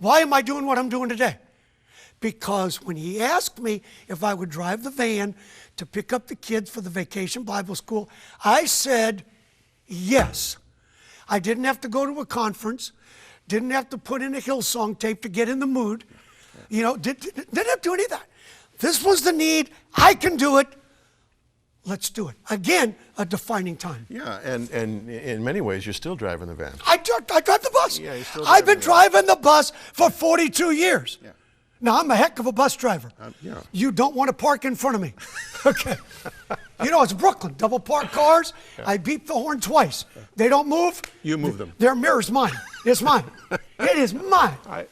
Why am I doing what I'm doing today? Because when he asked me if I would drive the van to pick up the kids for the Vacation Bible School, I said yes. I didn't have to go to a conference, didn't have to put in a Hillsong tape to get in the mood, didn't have to do any of that. This was the need. I can do it. Let's do it. Again, a defining time. Yeah, and in many ways, you're still driving the van. I drive the bus. Yeah, you're still I've been driving driving the bus for 42 years. Yeah. Now, I'm a heck of a bus driver. Yeah. You don't want to park in front of me. Okay. It's Brooklyn. Double parked cars. Yeah. I beep the horn twice. They don't move. You move them. Their mirror's mine. It's mine. It is mine. I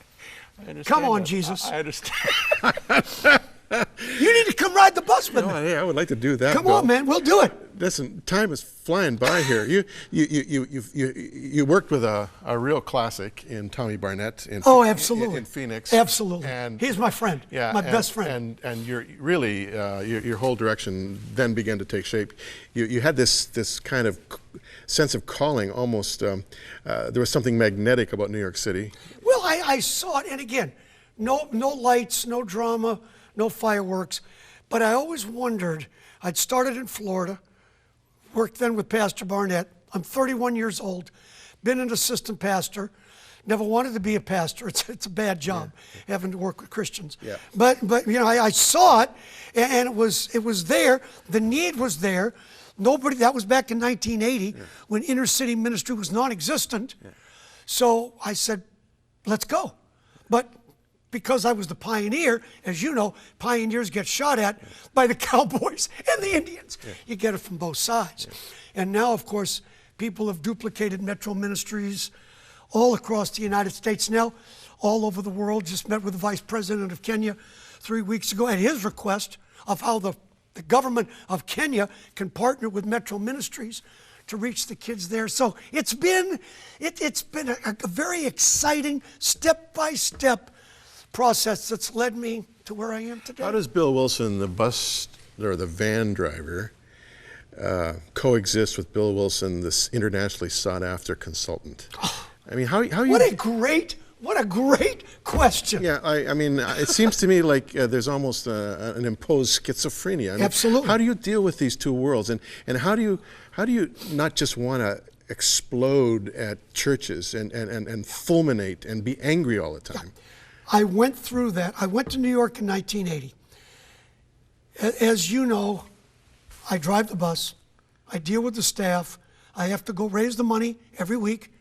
understand. Come on, that. Jesus. I understand. You need to come ride the bus with me. Yeah, I would like to do that. Come Bill. on, man. We'll do it. Listen, time is flying by here. You worked with a real classic in Tommy Barnett. Absolutely. In Phoenix. Absolutely. And he's my friend. Yeah, my best friend. And you're really your whole direction then began to take shape. You had this kind of sense of calling almost. There was something magnetic about New York City. Well, I saw it, and again, no lights, no drama, no fireworks, but I always wondered. I'd started in Florida, worked then with Pastor Barnett. I'm 31 years old, been an assistant pastor, never wanted to be a pastor. It's a bad job having to work with Christians. Yeah. But I saw it, and it was there. The need was there. Nobody. That was back in 1980 when inner city ministry was non-existent. Yeah. So I said, let's go. But because I was the pioneer, as you know, pioneers get shot at by the cowboys and the Indians. Yeah. You get it from both sides. Yeah. And now, of course, people have duplicated Metro Ministries all across the United States now, all over the world. Just met with the Vice President of Kenya 3 weeks ago at his request of how the government of Kenya can partner with Metro Ministries to reach the kids there. So it's been a very exciting step-by-step process that's led me to where I am today. How does Bill Wilson, the bus or the van driver, coexist with Bill Wilson, this internationally sought-after consultant? I mean, how you? What a great question. Yeah, I mean, it seems to me like there's almost an imposed schizophrenia. I mean, absolutely. How do you deal with these two worlds, and how do you not just want to explode at churches and fulminate and be angry all the time? Yeah. I went through that. I went to New York in 1980. As you know, I drive the bus. I deal with the staff. I have to go raise the money every week.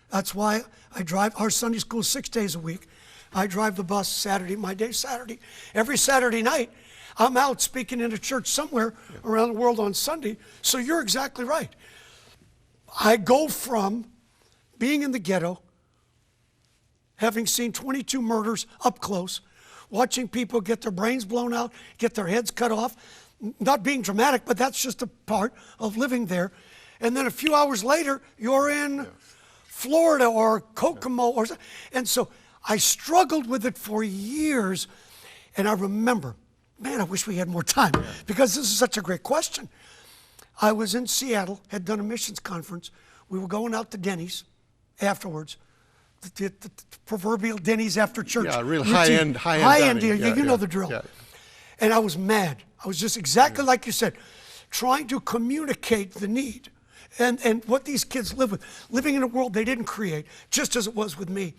That's why I drive our Sunday school 6 days a week. I drive the bus Saturday, my day Saturday. Every Saturday night, I'm out speaking in a church somewhere around the world on Sunday. So you're exactly right. I go from being in the ghetto, having seen 22 murders up close, watching people get their brains blown out, get their heads cut off, not being dramatic, but that's just a part of living there. And then a few hours later, you're in Florida or Kokomo, and so I struggled with it for years. And I remember, man, I wish we had more time because this is such a great question. I was in Seattle, had done a missions conference. We were going out to Denny's afterwards. The proverbial Denny's after church. Yeah, real routine. high-end deal. dining. You know the drill. Yeah. And I was mad. I was just exactly like you said, trying to communicate the need and what these kids live with, living in a world they didn't create, just as it was with me.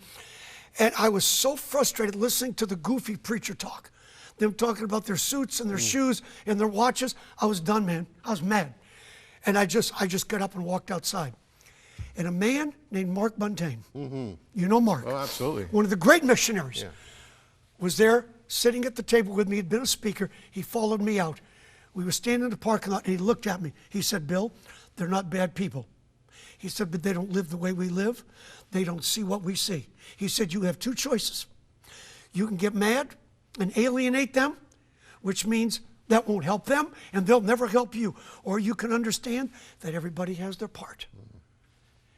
And I was so frustrated listening to the goofy preacher talk, them talking about their suits and their shoes and their watches. I was done, man. I was mad. And I just got up and walked outside. And a man named Mark Buntain, you know Mark. Oh, absolutely. One of the great missionaries, was there sitting at the table with me, had been a speaker. He followed me out. We were standing in the parking lot, and he looked at me. He said, Bill, they're not bad people. He said, but they don't live the way we live. They don't see what we see. He said, you have two choices. You can get mad and alienate them, which means that won't help them, and they'll never help you. Or you can understand that everybody has their part.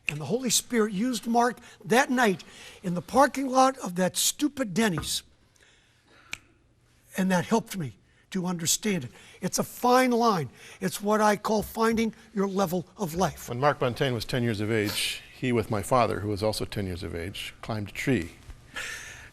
And the Holy Spirit used Mark that night in the parking lot of that stupid Denny's. And that helped me to understand it. It's a fine line. It's what I call finding your level of life. When Mark Buntain was 10 years of age, he, with my father, who was also 10 years of age, climbed a tree.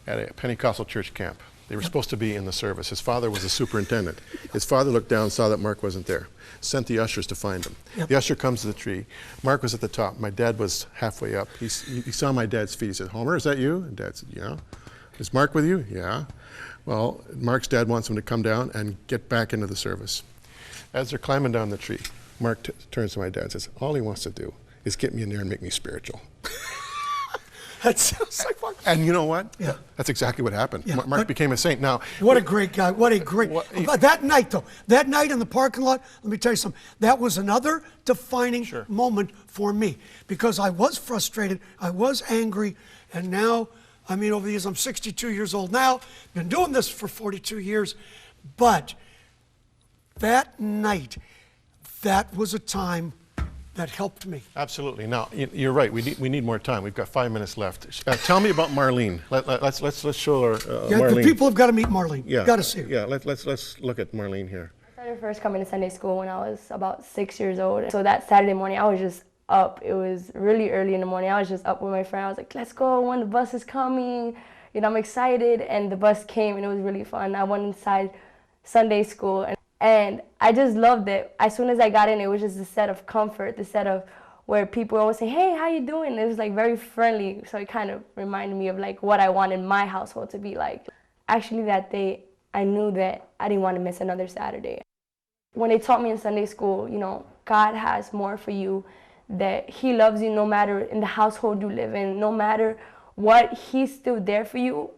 at a Pentecostal church camp. They were supposed to be in the service. His father was the superintendent. His father looked down, saw that Mark wasn't there, sent the ushers to find him. Yep. The usher comes to the tree. Mark was at the top. My dad was halfway up. He saw my dad's feet. He said, "Homer, is that you?" And Dad said, "Yeah." "Is Mark with you?" "Yeah." Well, Mark's dad wants him to come down and get back into the service. As they're climbing down the tree, Mark turns to my dad and says, "All he wants to do is get me in there and make me spiritual." That sounds like Mark. And you know what? Yeah. That's exactly what happened. Yeah, Mark became a saint. Now, What a great guy. What a great. But that night, though, that night in the parking lot, let me tell you something. That was another defining moment for me because I was frustrated, I was angry, and now, I mean, over the years, I'm 62 years old now, been doing this for 42 years, but that night, that was a time that helped me. absolutely. Now, you're right. We need more time. We've got 5 minutes left. Tell me about Marlene. Let's show her Yeah, Marlene. the people have got to meet Marlene. Yeah, Got to see her. Yeah, let's look at Marlene here. I started first coming to Sunday school when I was about 6 years old. So that Saturday morning, I was just up. It was really early in the morning. I was just up with my friend. I was like, "Let's go when the bus is coming." You know, I'm excited. And the bus came and it was really fun. I went inside Sunday school and I just loved it. As soon as I got in, it was just a set of comfort, the set of where people always say, "Hey, how you doing?" It was like very friendly. So it kind of reminded me of like what I wanted my household to be like. Actually, that day, I knew that I didn't want to miss another Saturday. When they taught me in Sunday school, you know, God has more for you, that He loves you no matter in the household you live in, no matter what, He's still there for you.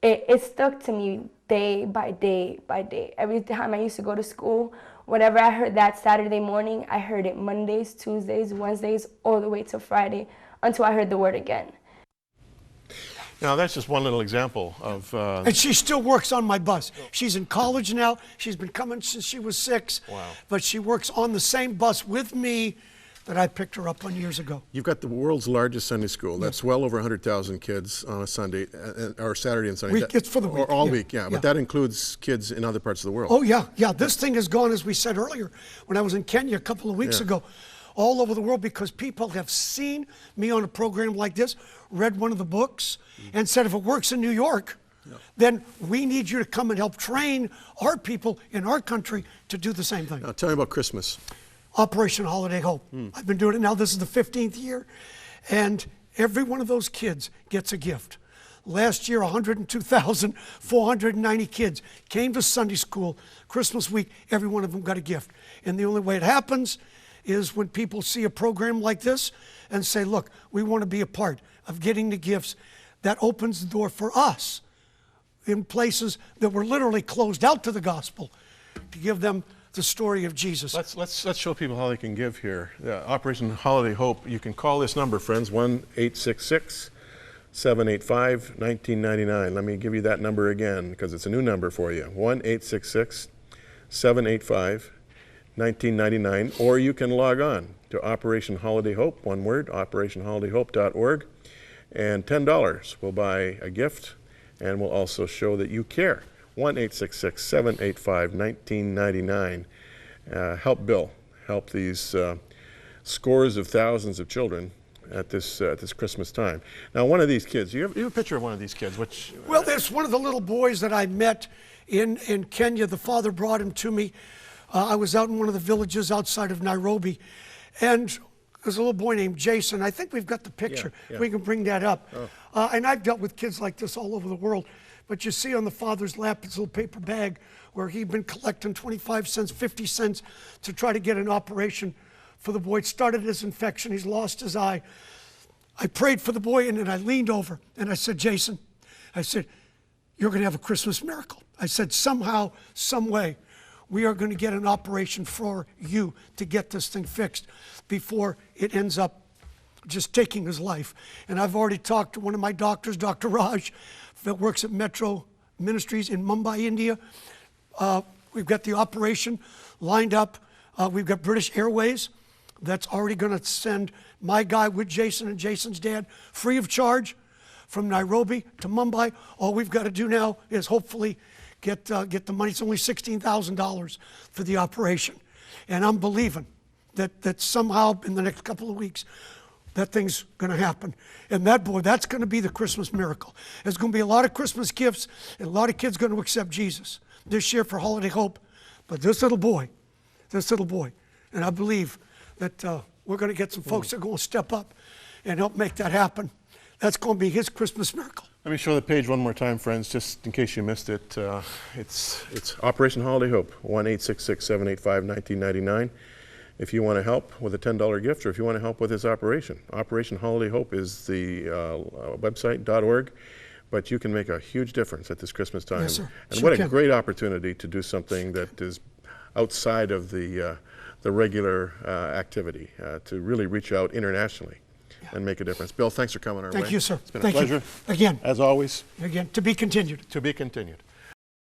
It stuck to me day by day by day. Every time I used to go to school, whenever I heard that Saturday morning, I heard it Mondays, Tuesdays, Wednesdays, all the way to Friday until I heard the word again. Now, that's just one little example of... And she still works on my bus. She's in college now. She's been coming since she was 6. Wow. But she works on the same bus with me that I picked her up on years ago. You've got the world's largest Sunday school. That's well over 100,000 kids on a Sunday, or Saturday and Sunday. Week, it's for the week. Or all yeah. week, yeah. But that includes kids in other parts of the world. Oh, yeah, yeah. This thing has gone, as we said earlier, when I was in Kenya a couple of weeks ago, all over the world because people have seen me on a program like this, read one of the books, and said, if it works in New York, then we need you to come and help train our people in our country to do the same thing. Now, tell me about Christmas. Operation Holiday Hope. I've been doing it now. This is the 15th year. And every one of those kids gets a gift. Last year, 102,490 kids came to Sunday school. Christmas week, every one of them got a gift. And the only way it happens is when people see a program like this and say, look, we want to be a part of getting the gifts. That opens the door for us in places that were literally closed out to the gospel to give them the story of Jesus. Let's show people how they can give here. Operation Holiday Hope. You can call this number, friends, 1-866-785-1999. Let me give you that number again because it's a new number for you. 1-866-785-1999. Or you can log on to Operation Holiday Hope, one word, operationholidayhope.org, and $10 will buy a gift and will also show that you care. 1-866-785-1999. Help Bill. Help these scores of thousands of children at this Christmas time. Now, one of these kids, you have a picture of one of these kids, which... Well, there's one of the little boys that I met in Kenya. The father brought him to me. I was out in one of the villages outside of Nairobi, and there's a little boy named Jason. I think we've got the picture. Yeah. We can bring that up. And I've dealt with kids like this all over the world. But you see on the father's lap his little paper bag where he'd been collecting 25 cents, 50 cents to try to get an operation for the boy. It started his infection. He's lost his eye. I prayed for the boy, and then I leaned over and I said, Jason, I said, you're going to have a Christmas miracle. I said, somehow, some way, we are going to get an operation for you to get this thing fixed before it ends up just taking his life. And I've already talked to one of my doctors, Dr. Raj, that works at Metro Ministries in Mumbai, India. We've got the operation lined up. We've got British Airways that's already going to send my guy with Jason and Jason's dad free of charge from Nairobi to Mumbai. All we've got to do now is hopefully get the money. It's only $16,000 for the operation. And I'm believing that somehow in the next couple of weeks, that thing's going to happen. And that, boy, that's going to be the Christmas miracle. There's going to be a lot of Christmas gifts, and a lot of kids going to accept Jesus this year for Holiday Hope. But this little boy, and I believe that we're going to get some folks that are going to step up and help make that happen. That's going to be his Christmas miracle. Let me show the page one more time, friends, just in case you missed it. It's Operation Holiday Hope, 1-866-785-1999. If you want to help with a $10 gift, or if you want to help with this operation. Operation Holiday Hope is the website.org, but you can make a huge difference at this Christmas time. Yes, sir. And Sure what a can. great opportunity to do something that is outside of the regular activity, to really reach out internationally and make a difference. Bill, thanks for coming our way. Thank you, sir. It's been Thank a you. pleasure. Again. As always, Again, to be continued. to be continued.